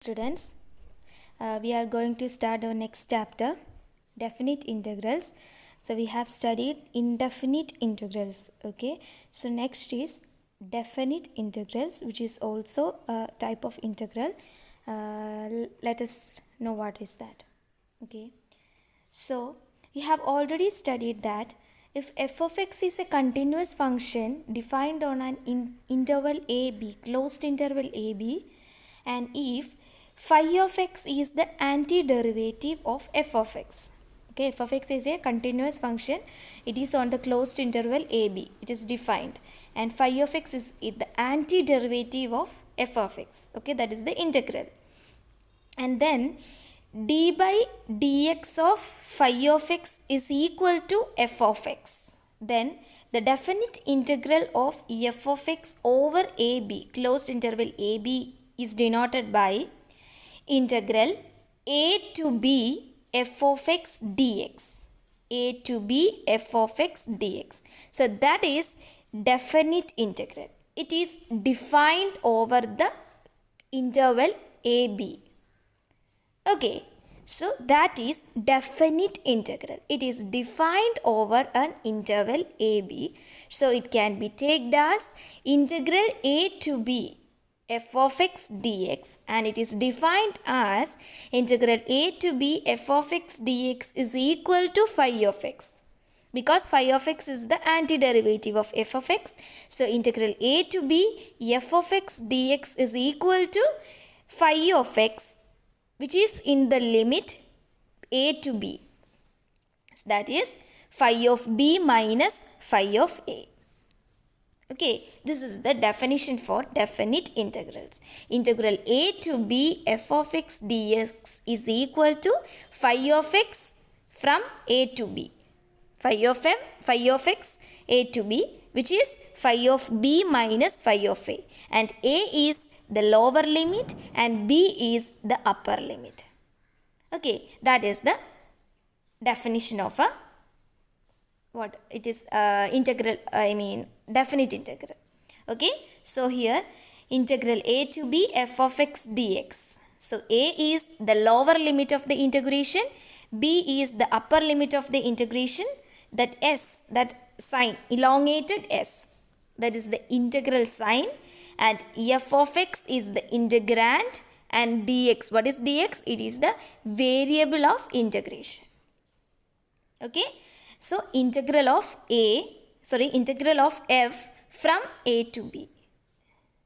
Students, we are going to start our next chapter, definite integrals. So we have studied indefinite integrals. Okay, so next is definite integrals, which is also a type of integral. Let us know what is that. Okay, so we have already studied that if f of x is a continuous function defined on an interval ab, closed interval ab, and if phi of x is the antiderivative of f of x. Okay, f of x is a continuous function. It is on the closed interval ab. It is defined. And phi of x is the antiderivative of f of x. Okay, that is the integral. And then d by dx of phi of x is equal to f of x. Then the definite integral of f of x over ab, closed interval ab, is denoted by integral a to b f of x dx. A to b f of x dx. So that is definite integral. It is defined over the interval ab. Okay, so that is definite integral. It is defined over an interval ab. So it can be taken as integral a to b f of x dx, and it is defined as integral a to b f of x dx is equal to phi of x, because phi of x is the antiderivative of f of x. So integral a to b f of x dx is equal to phi of x, which is in the limit a to b. So that is phi of b minus phi of a. Okay, this is the definition for definite integrals. Integral a to b f of x dx is equal to phi of x from a to b. Phi of x a to b, which is phi of b minus phi of a. And a is the lower limit and b is the upper limit. Okay, that is the definition of a integral, definite integral. Okay, so here integral a to b f of x dx. So a is the lower limit of the integration, b is the upper limit of the integration. That s, that sign, elongated s, that is the integral sign, and f of x is the integrand, and dx, what is dx? It is the variable of integration. Okay, so integral of f from a to b.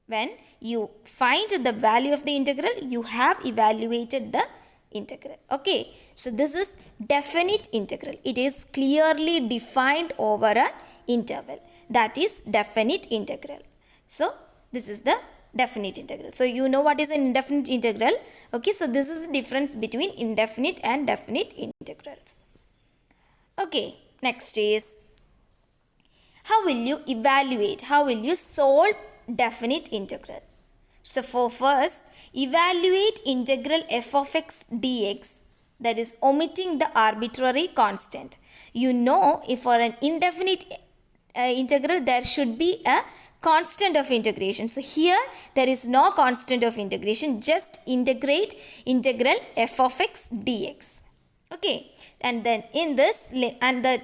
When you find the value of the integral, you have evaluated the integral. Okay, so this is definite integral. It is clearly defined over an interval. That is definite integral. So this is the definite integral. So you know what is an indefinite integral. Okay, so this is the difference between indefinite and definite integrals. Okay, next is how will you evaluate, how will you solve definite integral? So for first, evaluate integral f of x dx, that is omitting the arbitrary constant. You know, if for an indefinite integral, there should be a constant of integration. So here there is no constant of integration, just integrate integral f of x dx. Okay, and then in this and the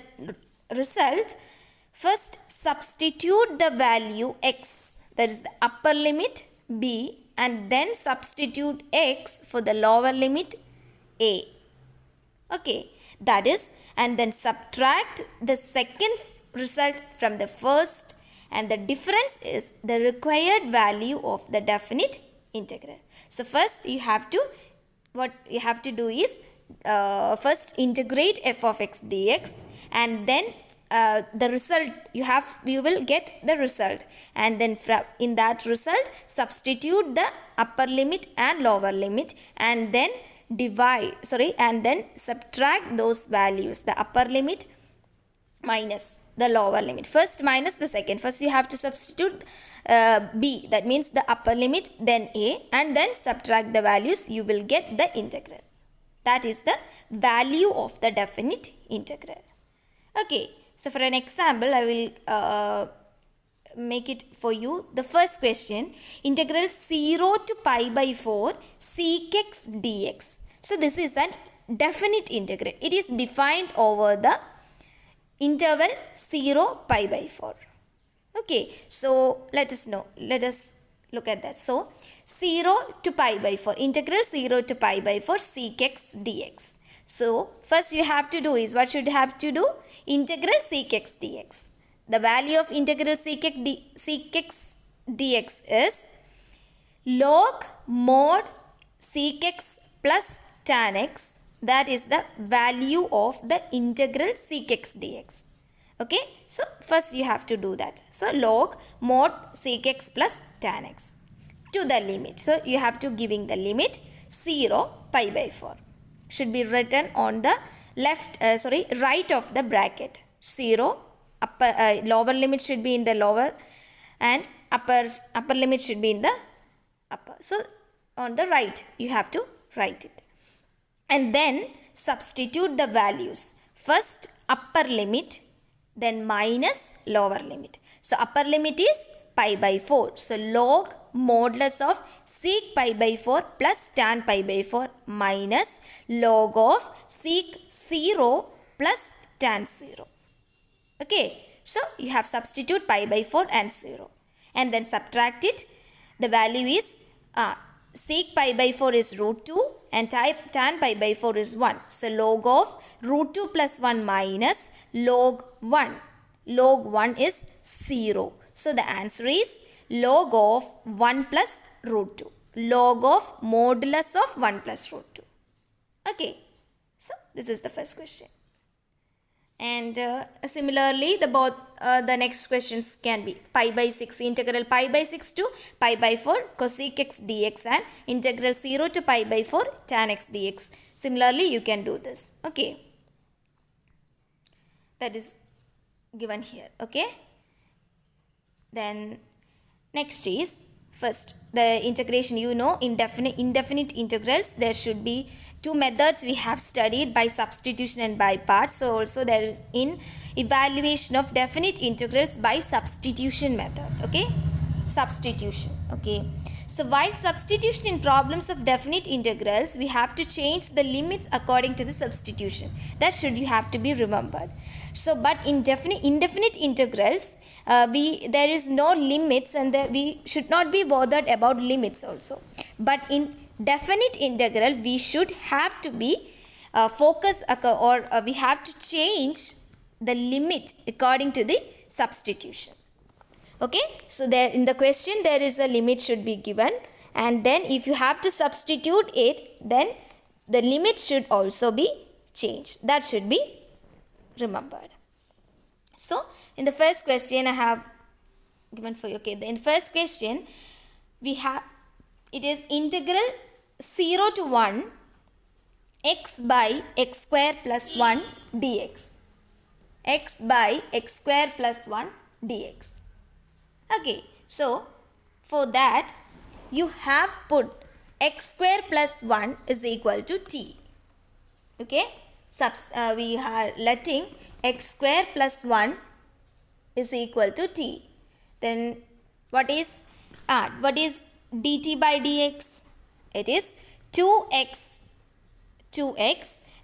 result, first substitute the value x, that is the upper limit b, and then substitute x for the lower limit a. Okay, that is, and then subtract the second result from the first, and the difference is the required value of the definite integral. So first what you have to do is first integrate f of x dx, and then the result you will get the result, and then in that result substitute the upper limit and lower limit, and then and then subtract those values, the upper limit minus the lower limit. First minus the second. First you have to substitute b, that means the upper limit, then a, and then subtract the values, you will get the integral. That is the value of the definite integral. Okay, so for an example, I will make it for you. The first question, integral 0 to pi by 4 sec x dx. So this is an definite integral. It is defined over the interval 0 pi by 4. Okay, so let us look at that. So 0 to pi by 4, integral 0 to pi by 4 sec x dx. So first you have to do is, what should you have to do? Integral sec x dx. The value of integral sec x dx is log mod sec x plus tan x. That is the value of the integral sec x dx. Okay, so first you have to do that. So log mod sec x plus tan x to the limit. So you have to giving the limit 0 pi by 4. Should be written on the right of the bracket. 0, lower limit should be in the lower, and upper limit should be in the upper. So on the right you have to write it. And then substitute the values. First upper limit, then minus lower limit. So upper limit is pi by 4. So log modulus of sec pi by 4 plus tan pi by 4 minus log of sec 0 plus tan 0. Okay, so you have substitute pi by 4 and 0. And then subtract it. The value is sec pi by 4 is root 2 and tan pi by 4 is 1. So log of root 2 plus 1 minus log 1. Log 1 is 0. So the answer is log of 1 plus root 2. Log of modulus of 1 plus root 2. Okay, so this is the first question. And similarly, the next questions can be pi by 6, integral pi by 6 to pi by 4 cosec x dx, and integral 0 to pi by 4 tan x dx. Similarly, you can do this. Okay, that is given here. Okay, then next is, first the integration, indefinite integrals, there should be two methods we have studied, by substitution and by parts. So also there in evaluation of definite integrals by substitution method. Okay, substitution. Okay, so while substitution in problems of definite integrals, we have to change the limits according to the substitution. That should you have to be remembered. So but in indefinite integrals, there is no limits, and we should not be bothered about limits also. But in definite integral, we should have to be focus, or we have to change the limit according to the substitution. Okay, so there in the question there is a limit should be given, and then if you have to substitute it, then the limit should also be changed. That should be remembered. So in the first question I have given for you. Okay, in the first question we have, it is integral 0 to 1 x by x square plus 1 dx. X by x square plus 1 dx. Okay, so for that you have put x square plus 1 is equal to t. Okay, we are letting x square plus 1 is equal to t. Then what is dt by dx? It is 2x,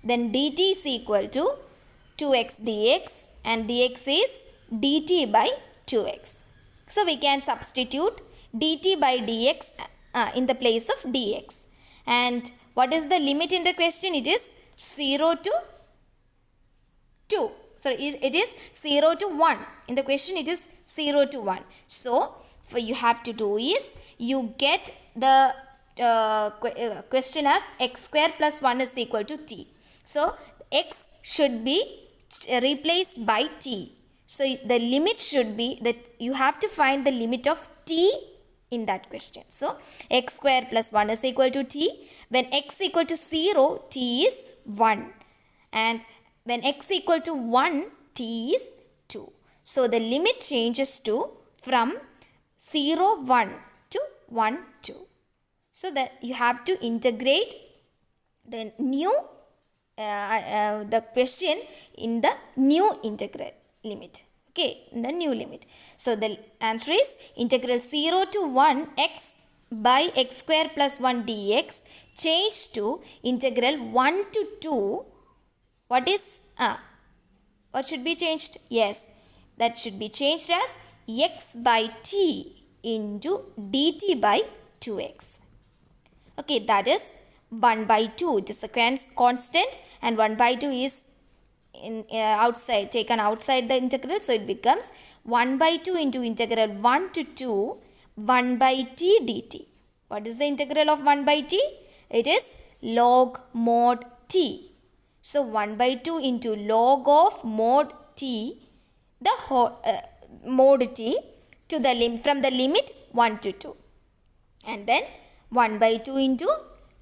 then dt is equal to 2x dx, and dx is dt by 2x. So we can substitute dt by dx in the place of dx. And what is the limit in the question? It is 0 to 2. So it is 0 to 1. In the question it is 0 to 1. So what you have to do is, you get the question as x square plus 1 is equal to t. So x should be replaced by t. So the limit should be that you have to find the limit of t in that question. So x square plus 1 is equal to t. When x equal to 0, t is 1. And when x equal to 1, t is 2. So the limit changes to from 0, 1 to 1, 2. So that you have to integrate the new the question in the new integral limit. Okay, the new limit. So the answer is integral 0 to 1 x by x square plus 1 dx changed to integral 1 to 2. What is what should be changed? Yes, that should be changed as x by t into dt by 2x. Okay, that is 1 by 2. It is a constant, and 1 by 2 is outside, taken outside the integral, so it becomes 1 by 2 into integral 1 to 2 1 by t dt. What is the integral of 1 by t? It is log mod t. So 1 by 2 into log of mod t, the mod t to the from the limit 1 to 2, and then 1 by 2 into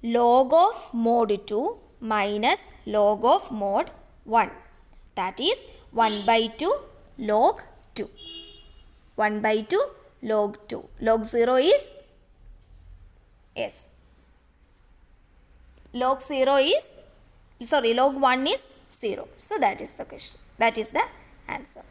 log of mod 2 minus log of mod 1. That is 1 by 2 log 2. 1 by 2 log 2. Log 0 is, yes, log 0 is, sorry, log 1 is 0. So that is the question. That is the answer.